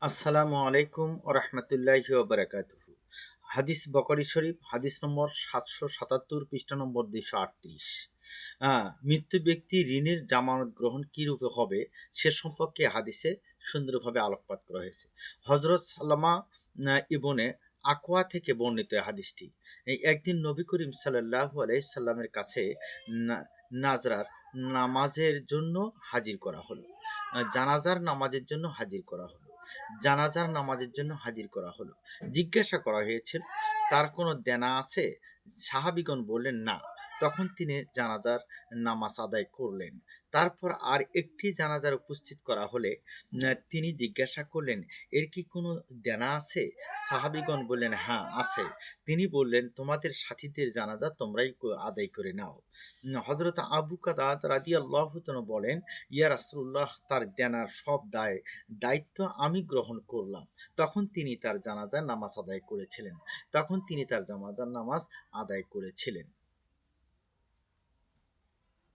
আসসালামু আলাইকুম ও রহমতুল্লাহি ওবরাকাতুহু। হাদিস বকরি শরীফ হাদিস নম্বর 777 পৃষ্ঠা নম্বর 238। মৃত্যু ব্যক্তি ঋণের জামানত গ্রহণ কী রূপে হবে সে সম্পর্কে হাদিসে সুন্দরভাবে আলোকপাত করা হয়েছে। হজরত সাল্লামা ইবনে আকওয়া থেকে বর্ণিত এই হাদিসটি। একদিন নবী করিম সাল্লাল্লাহু আলাইহি সাল্লামের কাছে না- নাজরার নামাজের জন্য হাজির করা হলো। জানাজার নামাজের জন্য হাজির করা হলো। জানাজার নামাজের জন্য হাজির করা হলো। জিজ্ঞাসা করা হয়েছিল, তার কোনো দেনা আছে? সাহাবীগণ বললেন, না। তখন তিনি জানাজার নামাজ আদায় করলেন। তারপর আর একটি জানাজার উপস্থিত করা হলে তিনি জিজ্ঞাসা করলেন, এর কি কোনো দেনা আছে? সাহাবীগণ বললেন, হ্যাঁ আছে। তিনি বললেন, তোমাদের সাথীদের জানাজা তোমরাই আদায় করে নাও। হযরত আবু কাতাদা রাদিয়াল্লাহু তাআলা বলেন, ইয়া রাসূলুল্লাহ, তার দেনার সব দায়িত্ব আমি গ্রহণ করলাম। তখন তিনি তার জানাজার নামাজ আদায় করেছিলেন।